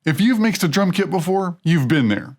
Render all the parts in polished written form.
If you've mixed a drum kit before, you've been there.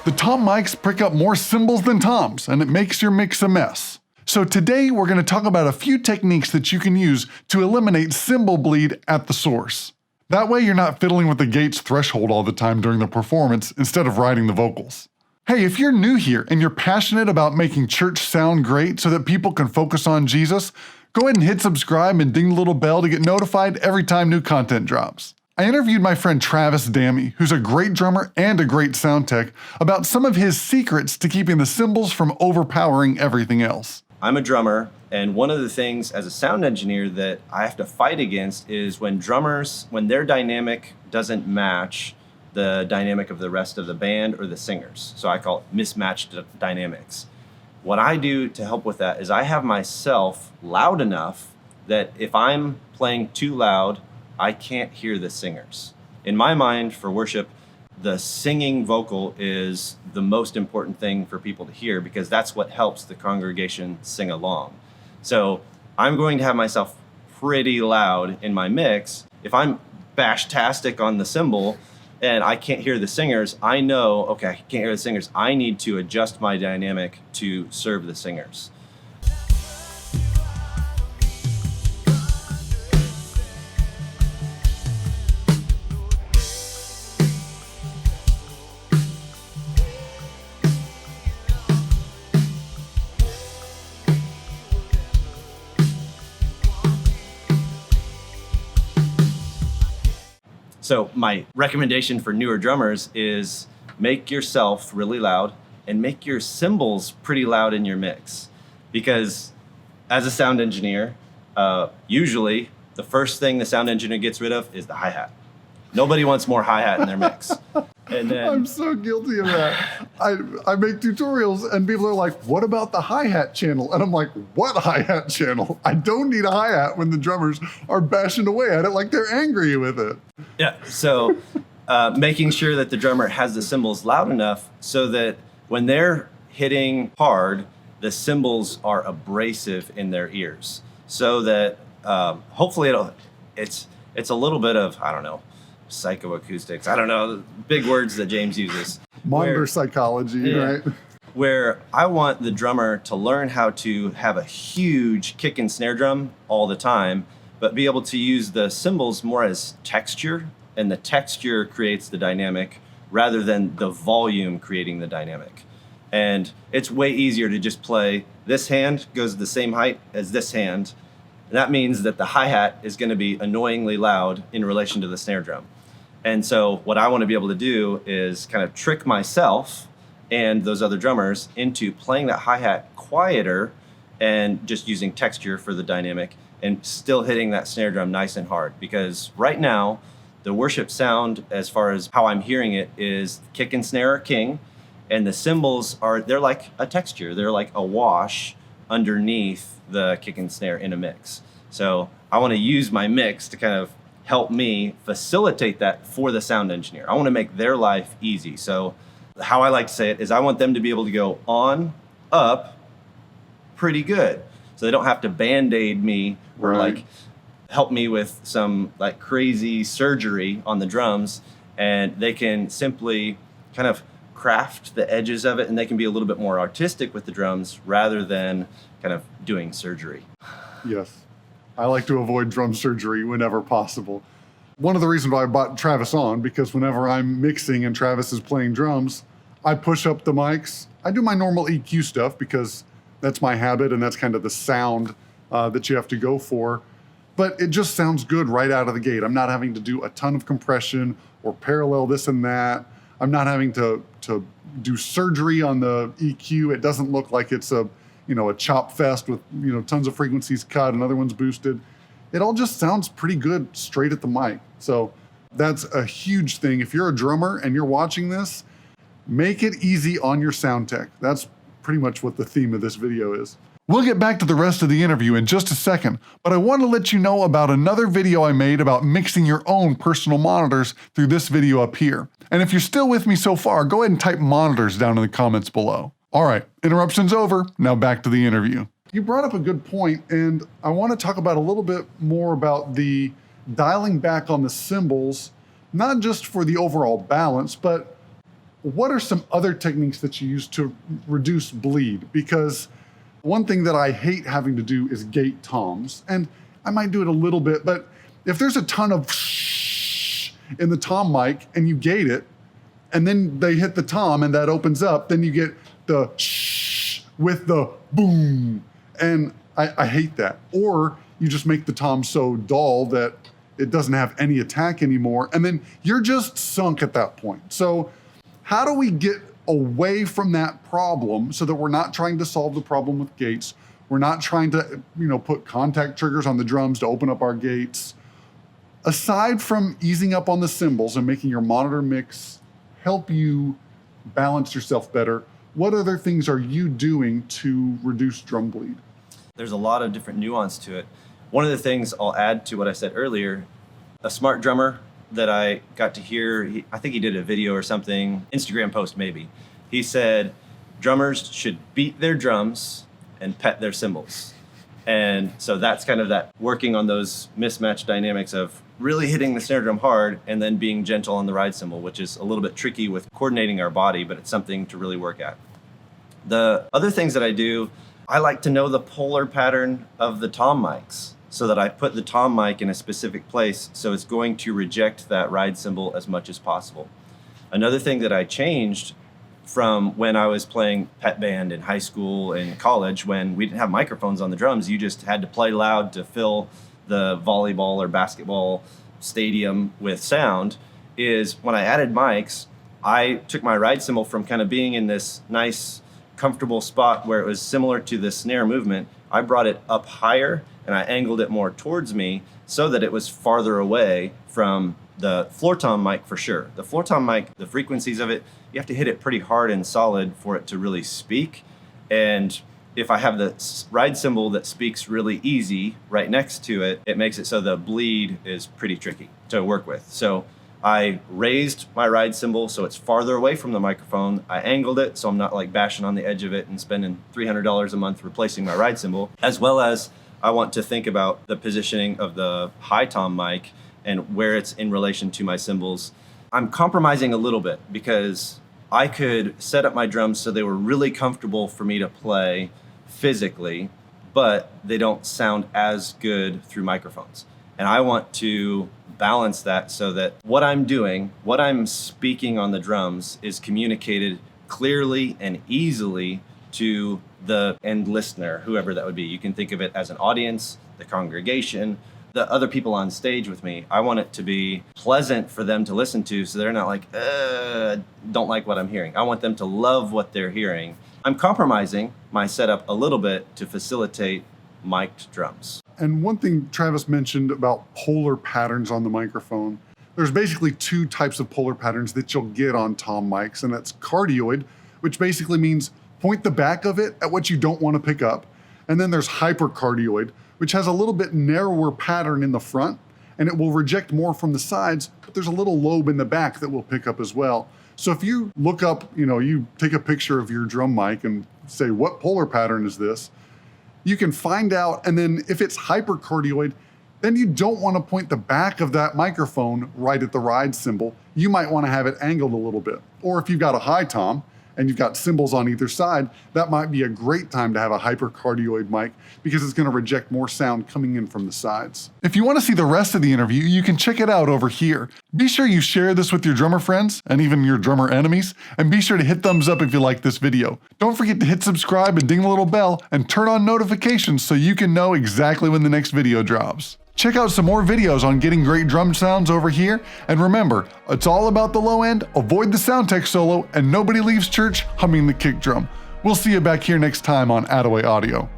The tom mics pick up more cymbals than toms, and it makes your mix a mess. So today we're going to talk about a few techniques that you can use to eliminate cymbal bleed at the source. That way you're not fiddling with the gate's threshold all the time during the performance instead of writing the vocals. Hey, if you're new here and you're passionate about making church sound great so that people can focus on Jesus, go ahead and hit subscribe and ding the little bell to get notified every time new content drops. I interviewed my friend Travis Dammy, who's a great drummer and a great sound tech, about some of his secrets to keeping the cymbals from overpowering everything else. I'm a drummer, and one of the things as a sound engineer that I have to fight against is when drummers, when their dynamic doesn't match the dynamic of the rest of the band or the singers. So I call it mismatched dynamics. What I do to help with that is I have myself loud enough that if I'm playing too loud, I can't hear the singers. In my mind, for worship, the singing vocal is the most important thing for people to hear because that's what helps the congregation sing along. So I'm going to have myself pretty loud in my mix. If I'm bash-tastic on the cymbal and I can't hear the singers, I know, okay, I can't hear the singers. I need to adjust my dynamic to serve the singers. So my recommendation for newer drummers is make yourself really loud and make your cymbals pretty loud in your mix. Because as a sound engineer, usually the first thing the sound engineer gets rid of is the hi-hat. Nobody wants more hi-hat in their mix. And then, I'm so guilty of that. I make tutorials and people are like, what about the hi-hat channel? And I'm like, what hi-hat channel? I don't need a hi-hat when the drummers are bashing away at it like they're angry with it. Yeah, so making sure that the drummer has the cymbals loud enough so that when they're hitting hard, the cymbals are abrasive in their ears. So that hopefully it's a little bit of, I don't know, psychoacoustics. I don't know, big words that James uses. Monitor psychology, right? Where I want the drummer to learn how to have a huge kick and snare drum all the time, but be able to use the cymbals more as texture, and the texture creates the dynamic rather than the volume creating the dynamic. And it's way easier to just play this hand goes the same height as this hand. That means that the hi-hat is going to be annoyingly loud in relation to the snare drum. And so what I want to be able to do is kind of trick myself and those other drummers into playing that hi-hat quieter and just using texture for the dynamic and still hitting that snare drum nice and hard. Because right now, the worship sound, as far as how I'm hearing it, is kick and snare are king, and the cymbals they're like a texture. They're like a wash underneath the kick and snare in a mix. So I want to use my mix to kind of help me facilitate that for the sound engineer. I want to make their life easy. So how I like to say it is I want them to be able to go on, up, pretty good. So they don't have to Band-Aid me or like help me with some like crazy surgery on the drums, and they can simply kind of craft the edges of it, and they can be a little bit more artistic with the drums rather than kind of doing surgery. Yes. I like to avoid drum surgery whenever possible. One of the reasons why I brought Travis on, because whenever I'm mixing and Travis is playing drums, I push up the mics. I do my normal EQ stuff because that's my habit and that's kind of the sound that you have to go for. But it just sounds good right out of the gate. I'm not having to do a ton of compression or parallel this and that. I'm not having to do surgery on the EQ. It doesn't look like it's a chop fest with, tons of frequencies cut and other ones boosted. It all just sounds pretty good straight at the mic. So that's a huge thing. If you're a drummer and you're watching this, make it easy on your sound tech. That's pretty much what the theme of this video is. We'll get back to the rest of the interview in just a second, but I want to let you know about another video I made about mixing your own personal monitors through this video up here. And if you're still with me so far, go ahead and type monitors down in the comments below. All right, interruption's over. Now back to the interview. You brought up a good point, and I want to talk about a little bit more about the dialing back on the cymbals, not just for the overall balance, but what are some other techniques that you use to reduce bleed? Because one thing that I hate having to do is gate toms, and I might do it a little bit, but if there's a ton of shh in the tom mic and you gate it, and then they hit the tom and that opens up, then you get the shh with the boom. And I hate that. Or you just make the tom so dull that it doesn't have any attack anymore, and then you're just sunk at that point. So how do we get away from that problem so that we're not trying to solve the problem with gates? We're not trying to, put contact triggers on the drums to open up our gates. Aside from easing up on the cymbals and making your monitor mix help you balance yourself better, what other things are you doing to reduce drum bleed? There's a lot of different nuance to it. One of the things I'll add to what I said earlier, a smart drummer that I got to hear, I think he did a video or something, Instagram post maybe. He said drummers should beat their drums and pet their cymbals. And so that's kind of that working on those mismatched dynamics of really hitting the snare drum hard and then being gentle on the ride cymbal, which is a little bit tricky with coordinating our body, but it's something to really work at. The other things that I do, I like to know the polar pattern of the tom mics so that I put the tom mic in a specific place so it's going to reject that ride cymbal as much as possible. Another thing that I changed from when I was playing pet band in high school and college, when we didn't have microphones on the drums, you just had to play loud to fill the volleyball or basketball stadium with sound, is when I added mics, I took my ride cymbal from kind of being in this nice, comfortable spot where it was similar to the snare movement. I brought it up higher and I angled it more towards me so that it was farther away from the floor tom mic for sure. The floor tom mic, the frequencies of it, you have to hit it pretty hard and solid for it to really speak. And if I have the ride cymbal that speaks really easy right next to it, it makes it so the bleed is pretty tricky to work with. So I raised my ride cymbal so it's farther away from the microphone. I angled it so I'm not like bashing on the edge of it and spending $300 a month replacing my ride cymbal, as well as I want to think about the positioning of the high tom mic and where it's in relation to my cymbals. I'm compromising a little bit because I could set up my drums so they were really comfortable for me to play physically, but they don't sound as good through microphones. And I want to balance that so that what I'm doing, what I'm speaking on the drums, is communicated clearly and easily to the end listener, whoever that would be. You can think of it as an audience, the congregation, the other people on stage with me. I want it to be pleasant for them to listen to so they're not like, don't like what I'm hearing. I want them to love what they're hearing. I'm compromising my setup a little bit to facilitate mic'd drums. And one thing Travis mentioned about polar patterns on the microphone, there's basically two types of polar patterns that you'll get on tom mics, and that's cardioid, which basically means point the back of it at what you don't want to pick up. And then there's hypercardioid, which has a little bit narrower pattern in the front, and it will reject more from the sides, but there's a little lobe in the back that will pick up as well. So if you look up, you take a picture of your drum mic and say, what polar pattern is this? You can find out, and then if it's hypercardioid, then you don't want to point the back of that microphone right at the ride cymbal. You might want to have it angled a little bit. Or if you've got a high tom and you've got cymbals on either side, that might be a great time to have a hypercardioid mic because it's going to reject more sound coming in from the sides. If you want to see the rest of the interview, you can check it out over here. Be sure you share this with your drummer friends and even your drummer enemies, and be sure to hit thumbs up if you like this video. Don't forget to hit subscribe and ding the little bell and turn on notifications so you can know exactly when the next video drops. Check out some more videos on getting great drum sounds over here, and remember, it's all about the low end, avoid the sound tech solo, and nobody leaves church humming the kick drum. We'll see you back here next time on Attaway Audio.